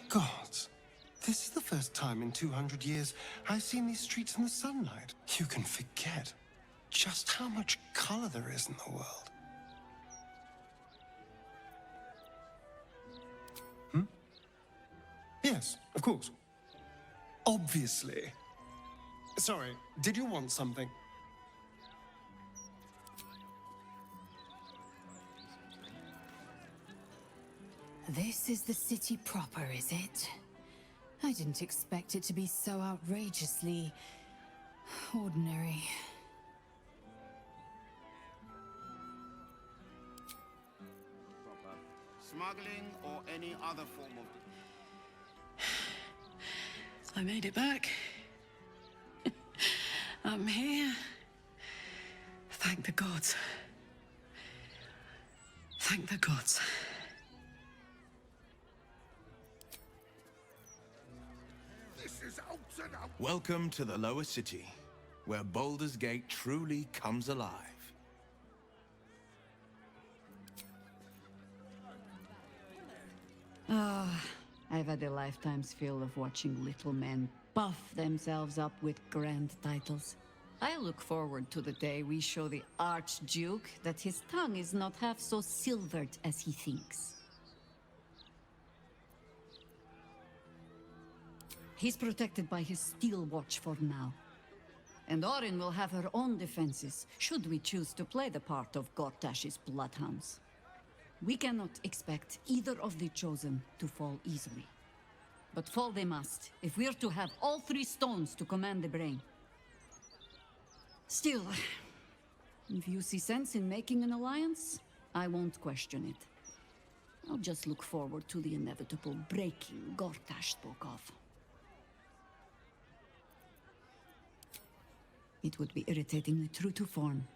Gods, this is the first time in 200 years I've seen these streets in the sunlight. You can forget just how much color there is in the world. Yes, of course. Obviously. Sorry, did you want something? This is the city proper, is it? I didn't expect it to be so outrageously ordinary. Smuggling or any other form of... I made it back. I'm here. Thank the gods. Thank the gods. This is out and out. Welcome to the lower city, where Baldur's Gate truly comes alive. I've had a lifetime's fill of watching little men buff themselves up with grand titles. I look forward to the day we show the Archduke that his tongue is not half so silvered as he thinks. He's protected by his steel watch for now. And Orin will have her own defenses, should we choose to play the part of Gortash's bloodhounds. We cannot expect either of the chosen to fall easily. But fall they must, if we're to have all three stones to command the brain. Still, if you see sense in making an alliance, I won't question it. I'll just look forward to the inevitable breaking Gortash spoke of. It would be irritatingly true to form,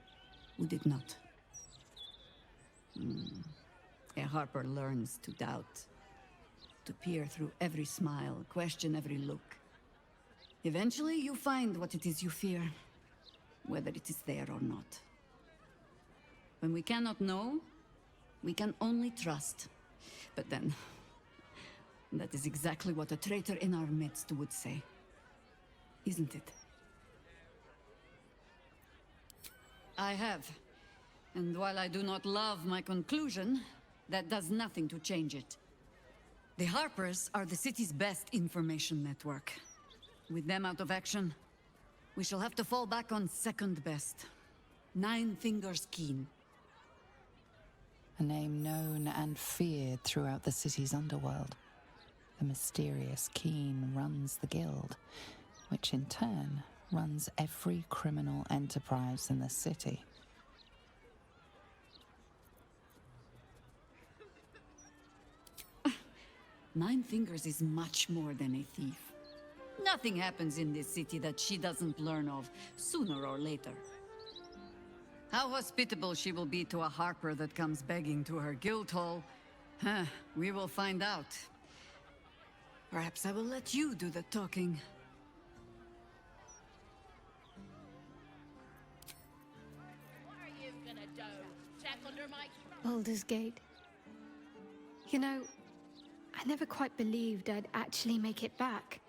would it not? A Harper learns to doubt, to peer through every smile, question every look. Eventually you find what it is you fear, whether it is there or not. When we cannot know, we can only trust. But then, that is exactly what a traitor in our midst would say. Isn't it? I have. And while I do not love my conclusion, that does nothing to change it. The Harpers are the city's best information network. With them out of action, we shall have to fall back on second best. Nine Fingers Keen. A name known and feared throughout the city's underworld. The mysterious Keen runs the guild, which in turn runs every criminal enterprise in the city. Nine Fingers is much more than a thief. Nothing happens in this city that she doesn't learn of, sooner or later. How hospitable she will be to a Harper that comes begging to her guild hall, we will find out. Perhaps I will let you do the talking. What are you gonna do? Check under my... Baldur's Gate. You know, I never quite believed I'd actually make it back.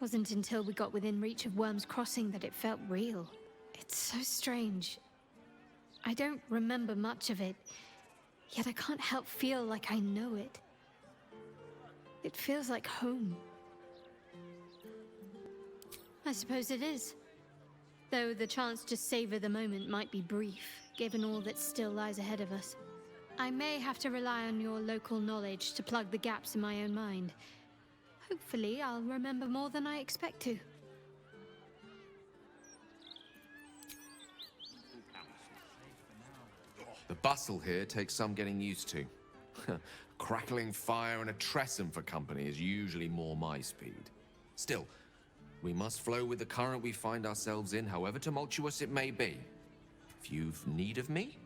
Wasn't until we got within reach of Worm's Crossing that it felt real. It's so strange. I don't remember much of it, yet I can't help feel like I know it. It feels like home. I suppose it is. Though the chance to savor the moment might be brief, given all that still lies ahead of us. I may have to rely on your local knowledge to plug the gaps in my own mind. Hopefully, I'll remember more than I expect to. The bustle here takes some getting used to. Crackling fire and a tresson for company is usually more my speed. Still, we must flow with the current we find ourselves in, however tumultuous it may be. If you've need of me,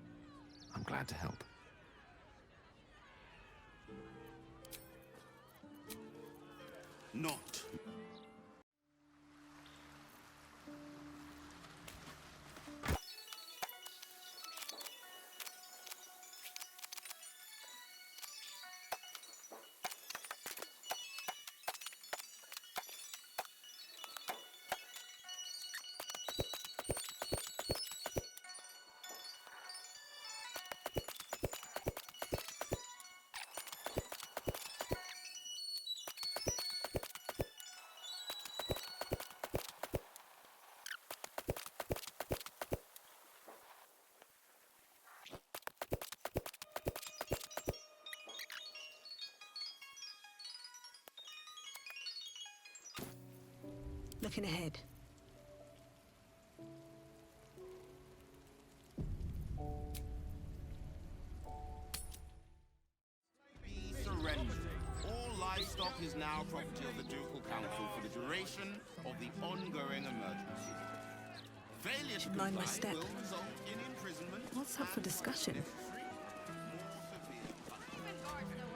I'm glad to help. Not. Looking ahead. Surrender. All livestock is now property of the Ducal Council for the duration of the ongoing emergency. Failure to Mind my comply step. will result in imprisonment. What's up for discussion?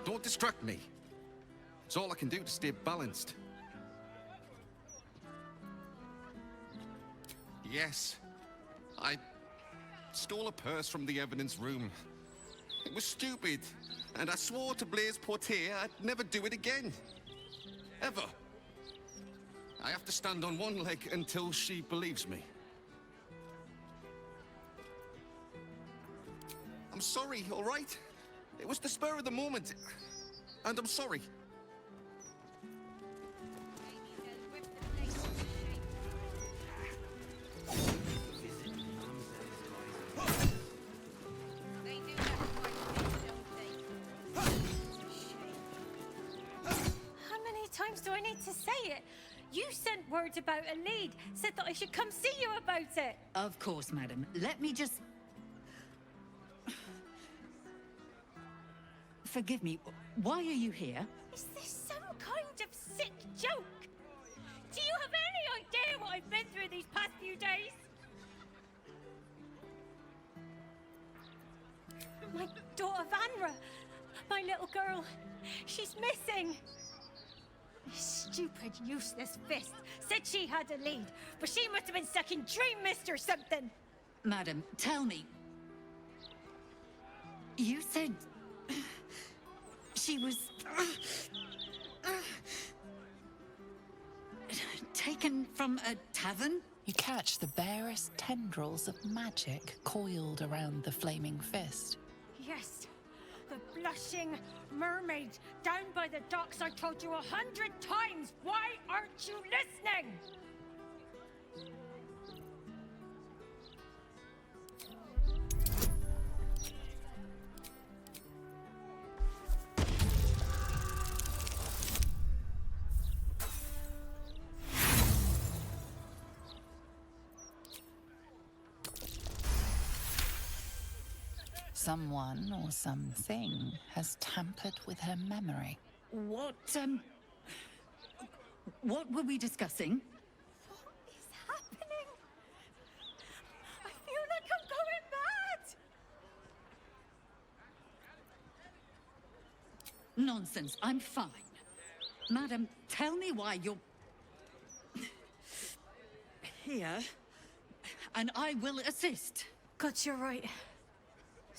Don't distract me. It's all I can do to stay balanced. Yes. I stole a purse from the evidence room. It was stupid, and I swore to Blaise Portier I'd never do it again. Ever. I have to stand on one leg until she believes me. I'm sorry, all right? It was the spur of the moment. And I'm sorry. How many times do I need to say it? You sent word about a lead, said that I should come see you about it. Of course, madam. Let me just... Forgive me, why are you here? Is this some kind of sick joke? Do you have any idea what I've been through these past few days? My daughter Vanra, my little girl, she's missing. This stupid, useless fist said she had a lead, but she must have been sucking Dream Mist or something. Madam, tell me. You said... she was... taken from a tavern? You catch the barest tendrils of magic coiled around the flaming fist. Yes, the blushing mermaid down by the docks I told you 100 times. Why aren't you listening? Someone or something has tampered with her memory. What were we discussing? What is happening? I feel like I'm going mad. Nonsense, I'm fine. Madam, tell me why you're... here, and I will assist. God, you're right.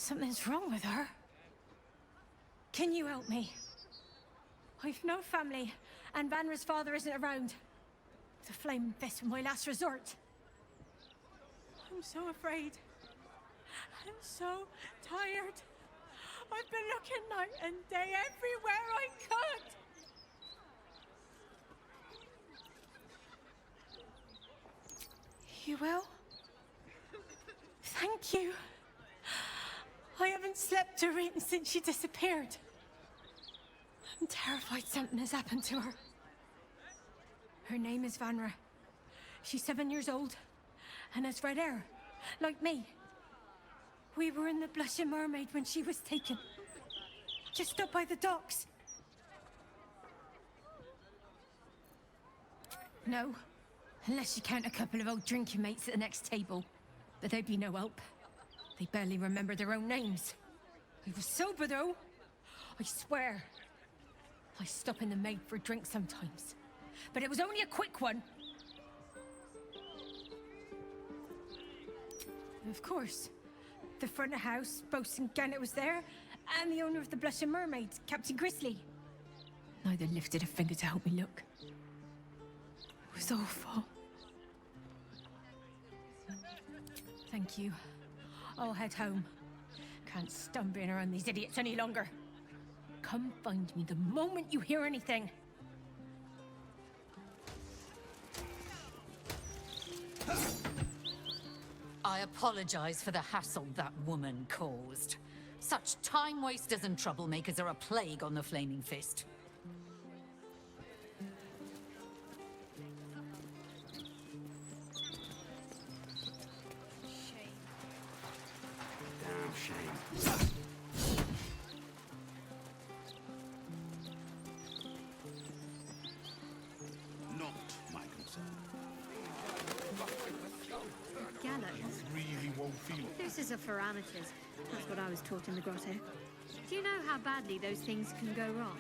Something's wrong with her. Can you help me? I've no family, and Vanra's father isn't around. The Flaming Fist was my last resort. I'm so afraid. I'm so tired. I've been looking night and day everywhere I could. You will? Thank you. I haven't slept or eaten since she disappeared. I'm terrified something has happened to her. Her name is Vanra. She's 7 years old and has red hair, like me. We were in the Blushing Mermaid when she was taken. Just up by the docks. No, unless you count a couple of old drinking mates at the next table. But they'd be no help. They barely remember their own names. I was sober, though. I swear. I stop in the maid for a drink sometimes. But it was only a quick one. Of course. The front of house, Bosun Gannet was there, and the owner of the Blushing Mermaid, Captain Grizzly. Neither lifted a finger to help me look. It was awful. Thank you. I'll head home. Can't stand being around these idiots any longer. Come find me the moment you hear anything. I apologize for the hassle that woman caused. Such time wasters and troublemakers are a plague on the Flaming Fist. of shame. Not my concern. Gallows. Really won't feel it. This is a parameters. That's what I was taught in the grotto. Do you know how badly those things can go wrong?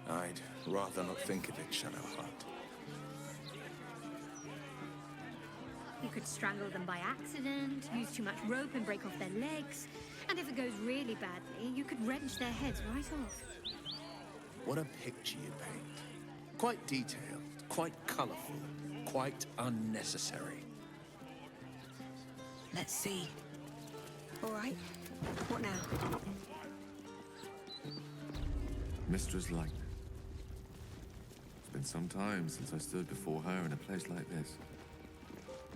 I'd rather not think of it, Shadowheart. You could strangle them by accident, use too much rope and break off their legs. And if it goes really badly, you could wrench their heads right off. What a picture you paint. Quite detailed, quite colourful, quite unnecessary. Let's see. All right. What now? Mistress Light. It's been some time since I stood before her in a place like this.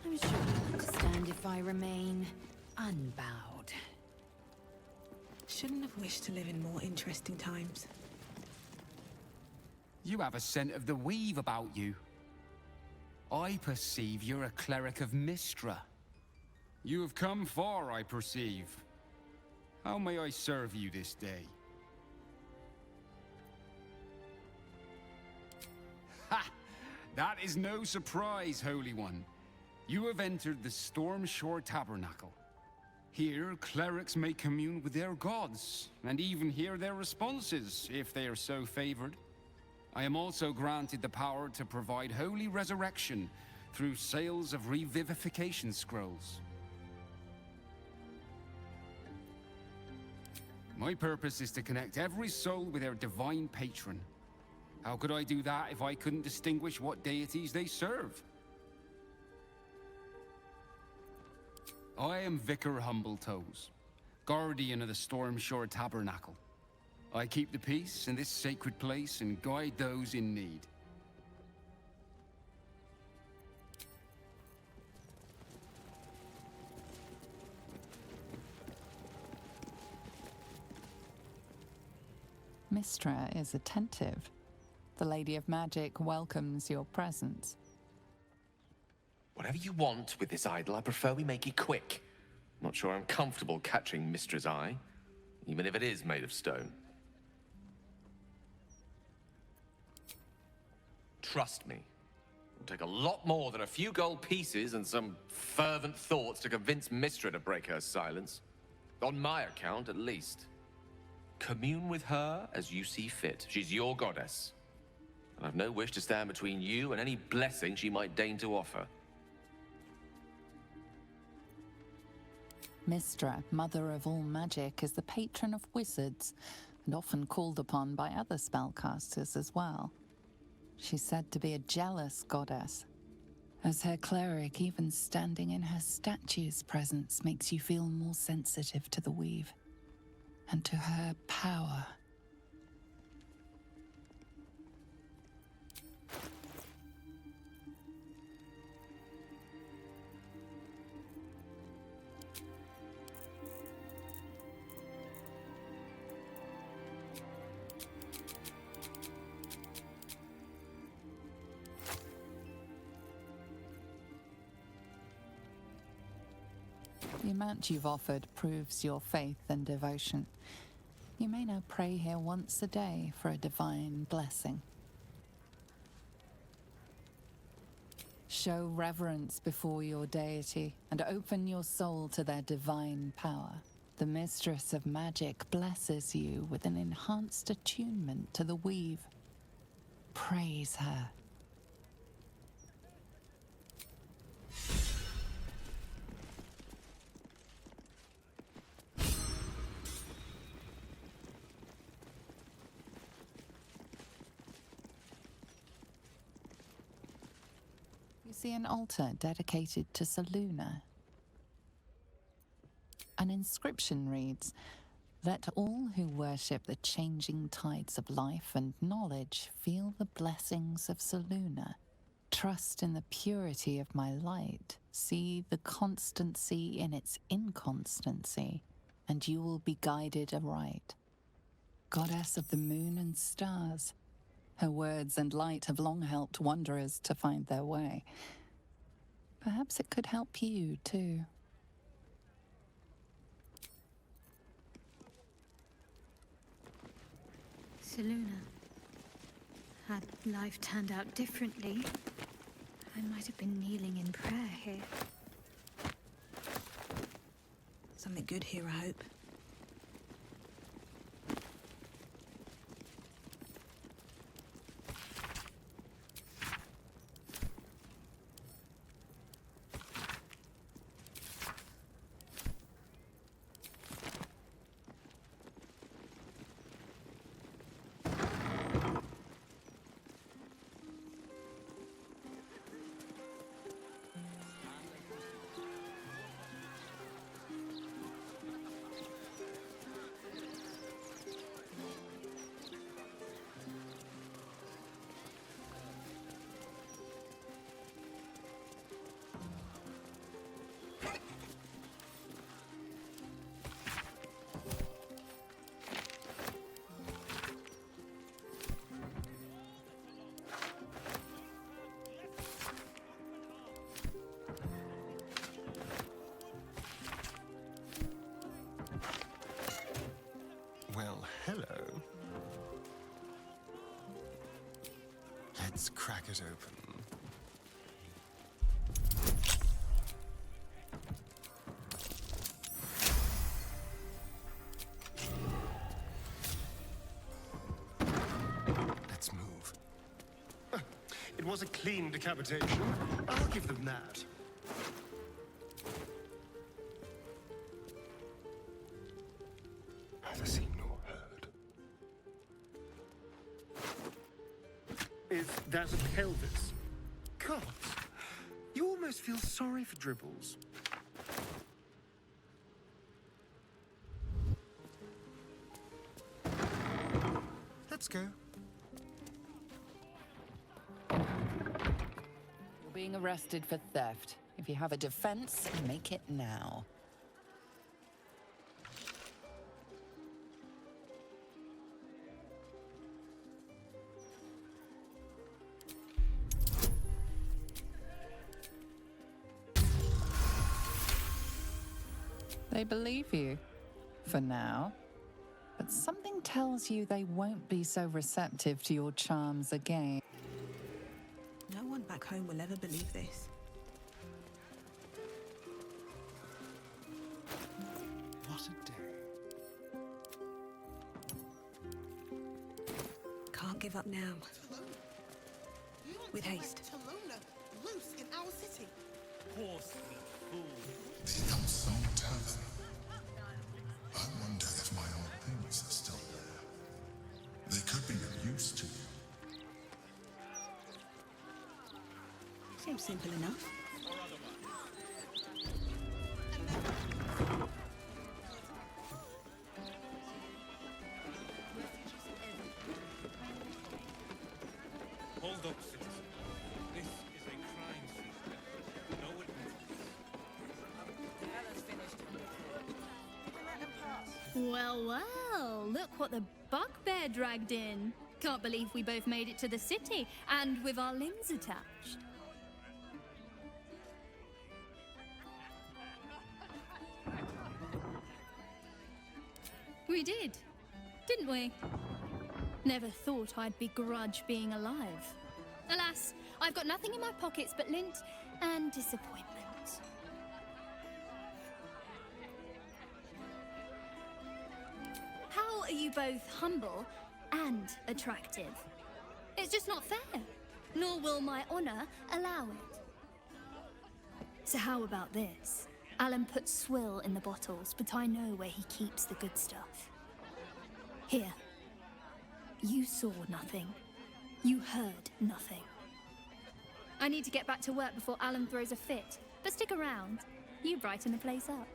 I'm sure you'll understand if I remain unbowed. Shouldn't have wished to live in more interesting times. You have a scent of the weave about you. I perceive you're a cleric of Mystra. You have come far, I perceive. How may I serve you this day? Ha! That is no surprise, Holy One. You have entered the StormSorc Tabernacle. Here, clerics may commune with their gods, and even hear their responses, if they are so favored. I am also granted the power to provide holy resurrection through sales of revivification scrolls. My purpose is to connect every soul with their divine patron. How could I do that if I couldn't distinguish what deities they serve? I am Vicar Humbletoes, guardian of the StormSorc Tabernacle. I keep the peace in this sacred place and guide those in need. Mystra is attentive. The Lady of Magic welcomes your presence. Whatever you want with this idol, I prefer we make it quick. Not sure I'm comfortable catching Mistra's eye, even if it is made of stone. Trust me, it'll take a lot more than a few gold pieces and some fervent thoughts to convince Mystra to break her silence. On my account, at least. Commune with her as you see fit. She's your goddess. And I've no wish to stand between you and any blessing she might deign to offer. Mystra, Mother of all magic, is the patron of wizards, and often called upon by other spellcasters as well. She's said to be a jealous goddess. As her cleric, even standing in her statue's presence makes you feel more sensitive to the weave, and to her power. The amount you've offered proves your faith and devotion. You may now pray here once a day for a divine blessing. Show reverence before your deity and open your soul to their divine power. The Mistress of Magic blesses you with an enhanced attunement to the weave. Praise her. You see an altar dedicated to Selûne. An inscription reads, "Let all who worship the changing tides of life and knowledge feel the blessings of Selûne. Trust in the purity of my light. See the constancy in its inconstancy, and you will be guided aright. Goddess of the moon and stars. Her words and light have long helped wanderers to find their way. Perhaps it could help you, too." to Luna. Had life turned out differently, I might have been kneeling in prayer here. Something good here, I hope. Well, hello. Let's crack it open. Let's move. It was a clean decapitation. I'll give them that. Neither seen nor heard. Is that a pelvis? God, you almost feel sorry for Dribbles. Let's go. You're being arrested for theft. If you have a defense, make it now. They believe you, for now. But something tells you they won't be so receptive to your charms again. No one back home will ever believe this. What a day. Can't give up now. With haste. Loose in our city. The Unsung Tavern. I wonder if my old things are still there. They could be of use to you. Seems simple enough. Hold up, citizen. This is a crime scene. No witnesses. Well, well, look what the bugbear dragged in. Can't believe we both made it to the city, and with our limbs attached. We did, didn't we? Never thought I'd begrudge being alive. Alas, I've got nothing in my pockets but lint and disappointment. How are you both humble and attractive? It's just not fair, nor will my honor allow it. So how about this? Alan puts swill in the bottles, but I know where he keeps the good stuff. Here. You saw nothing. You heard nothing. I need to get back to work before Alan throws a fit, but stick around. You brighten the place up.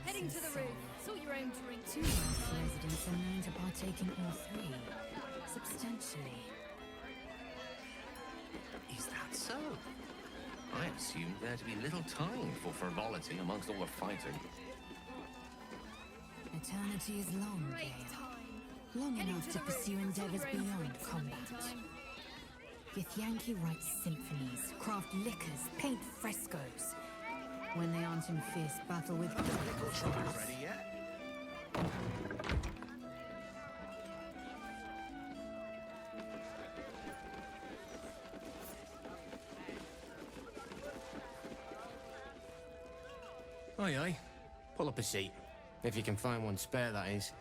Heading to the roof. Sort your own drink. Two house residents are known to partake in all three. Substantially. Is that so? I assumed there to be little time for frivolity amongst all the fighting. Eternity is long, Gale. Long enough to pursue endeavors beyond combat. Githyanki writes symphonies, craft liquors, paint frescoes. When they aren't in fierce battle with Ready yet? Aye, aye. Pull up a seat. If you can find one spare, that is.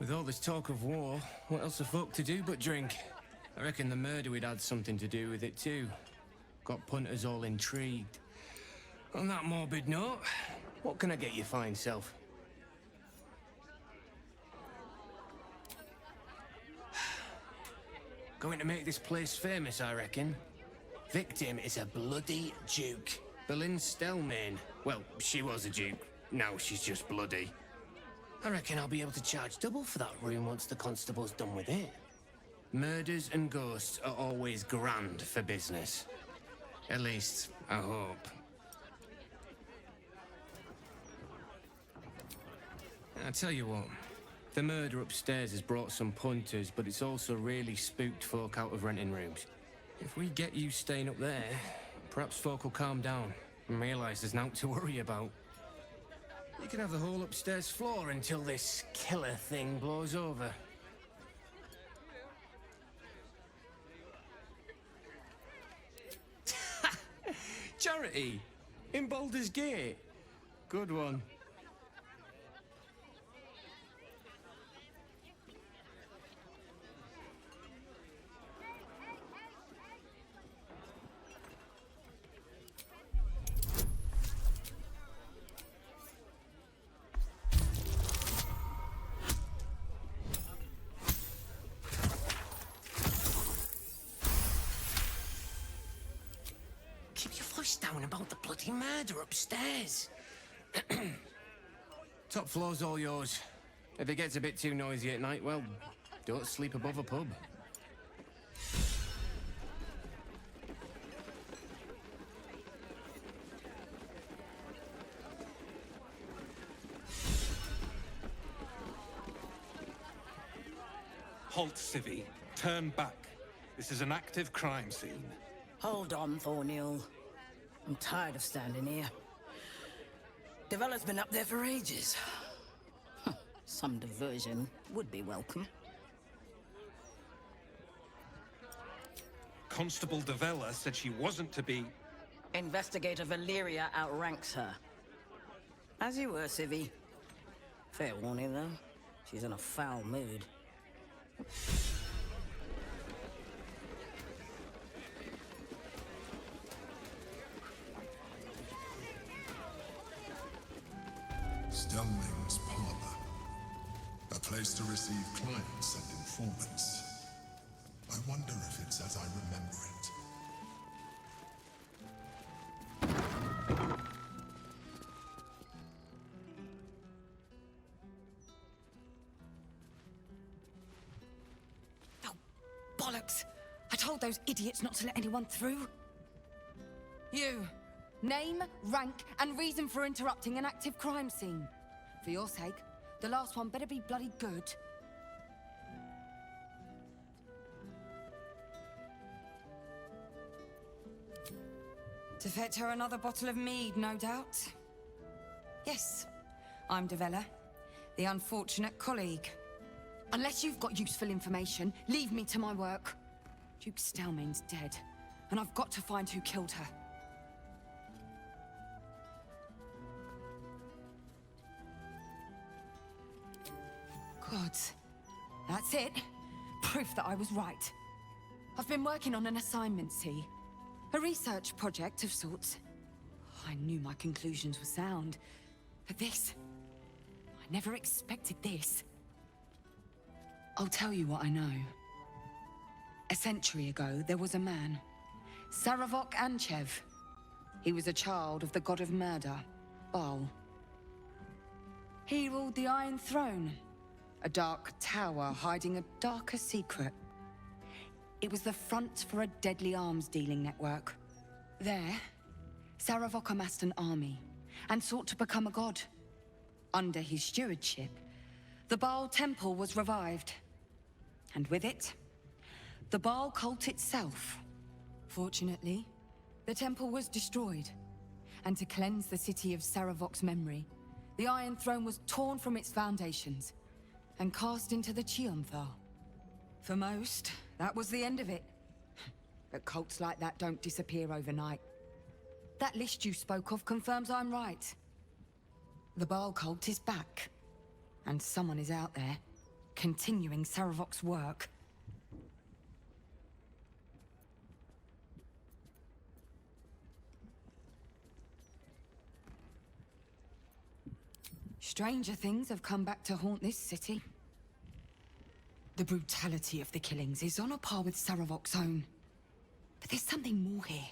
With all this talk of war, what else are folk to do but drink? I reckon the murder would had something to do with it too. Got punters all intrigued. On that morbid note, what can I get you fine self? Going to make this place famous, I reckon. Victim is a bloody duke. Boleyn Stelmane. Well, she was a duke. Now she's just bloody. I reckon I'll be able to charge double for that room once the constable's done with it. Murders and ghosts are always grand for business. At least, I hope. I tell you what, the murder upstairs has brought some punters, but it's also really spooked folk out of renting rooms. If we get you staying up there, perhaps folk will calm down and realise there's naught to worry about. You can have the whole upstairs floor until this killer thing blows over. Charity! In Baldur's Gate! Good one. Keep your voice down about the bloody murder upstairs. Top floor's all yours. If it gets a bit too noisy at night, well, don't sleep above a pub. Halt, Civvy. Turn back. This is an active crime scene. Hold on, Thornhill. I'm tired of standing here. Devella's been up there for ages. Some diversion would be welcome. Constable Tavella said she wasn't to be... Investigator Valeria outranks her. As you were, Civvy. Fair warning, though. She's in a foul mood. Stelmane's parlor. A place to receive clients and informants. I wonder if it's as I remember it. Oh, bollocks! I told those idiots not to let anyone through. You. Name, rank, and reason for interrupting an active crime scene. For your sake, the last one better be bloody good. To fetch her another bottle of mead, no doubt. Yes, I'm Tavelia, the unfortunate colleague. Unless you've got useful information, leave me to my work. Duke Stelmane's dead, and I've got to find who killed her. Good. That's it. Proof that I was right. I've been working on an assignment, see? A research project of sorts. I knew my conclusions were sound. But this... I never expected this. I'll tell you what I know. A century ago, there was a man. Saravok Anchev. He was a child of the god of murder, Baal. He ruled the Iron Throne. A dark tower hiding a darker secret. It was the front for a deadly arms-dealing network. There, Saravok amassed an army and sought to become a god. Under his stewardship, the Baal Temple was revived. And with it, the Baal cult itself. Fortunately, the temple was destroyed, and to cleanse the city of Saravok's memory, the Iron Throne was torn from its foundations and cast into the Chionthar. For most, that was the end of it. But cults like that don't disappear overnight. That list you spoke of confirms I'm right. The Baal cult is back, and someone is out there, continuing Saravok's work. Stranger things have come back to haunt this city. The brutality of the killings is on a par with Saravok's own. But there's something more here.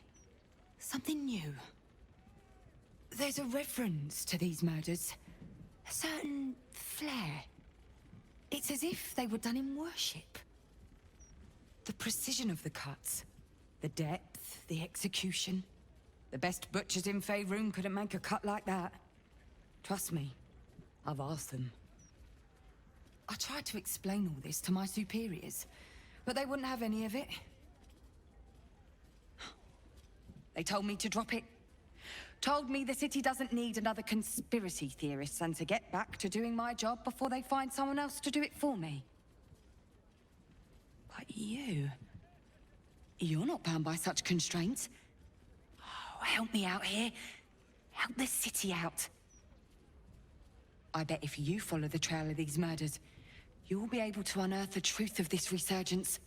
Something new. There's a reverence to these murders. A certain flair. It's as if they were done in worship. The precision of the cuts. The depth, the execution. The best butchers in Faerun couldn't make a cut like that. Trust me. I've asked them. I tried to explain all this to my superiors, but they wouldn't have any of it. They told me to drop it. Told me the city doesn't need another conspiracy theorist and to get back to doing my job before they find someone else to do it for me. But you're not bound by such constraints. Oh, help me out here. Help the city out. I bet if you follow the trail of these murders, you'll be able to unearth the truth of this resurgence.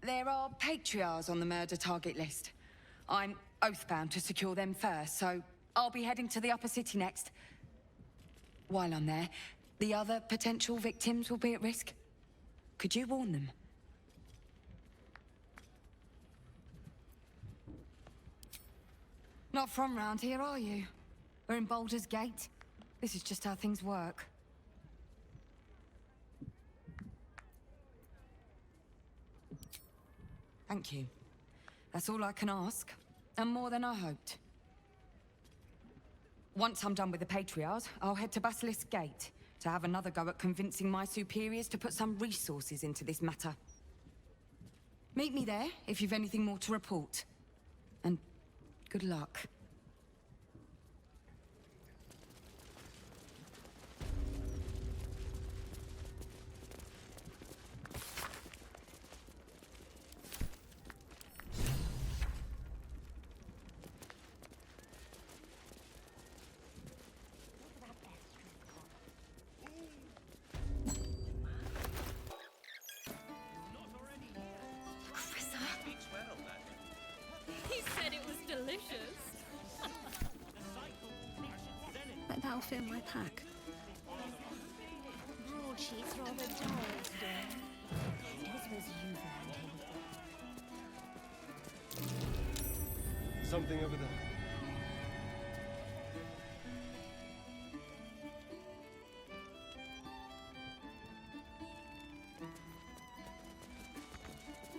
There are patriarchs on the murder target list. I'm oathbound to secure them first, so I'll be heading to the upper city next. While I'm there, the other potential victims will be at risk. Could you warn them? Not from round here, are you? We're in Baldur's Gate. This is just how things work. Thank you. That's all I can ask, and more than I hoped. Once I'm done with the Patriarchs, I'll head to Basilisk Gate to have another go at convincing my superiors to put some resources into this matter. Meet me there if you've anything more to report. And good luck. He said it was delicious. But that'll fit in my pack. Broadsheets rather dull today. It was you landing. Something over there.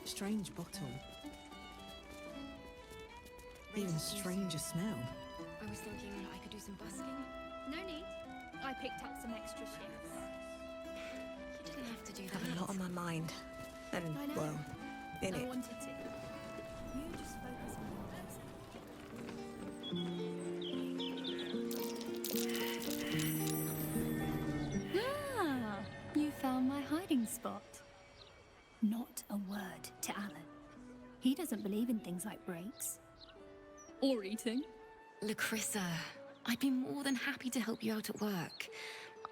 Strange bottle. Even stranger smell. I was thinking I could do some busking. No need. I picked up some extra shifts. You didn't have to do I have a lot on my mind. And, I know. well, in I it. wanted to. You just focus on your music. Ah, you found my hiding spot. Not a word to Alan. He doesn't believe in things like breaks. Or eating. Lacrissa, I'd be more than happy to help you out at work.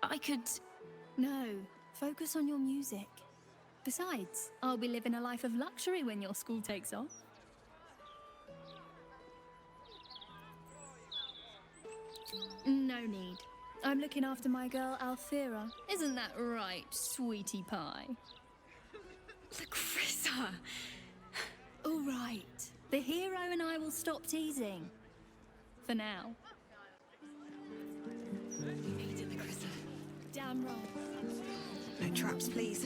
I could... No, focus on your music. Besides, I'll be living a life of luxury when your school takes off. No need. I'm looking after my girl Althera. Isn't that right, sweetie pie? Lacrissa! All right. The hero and I will stop teasing. For now. You made it, Lacrissa. Damn right. No traps, please.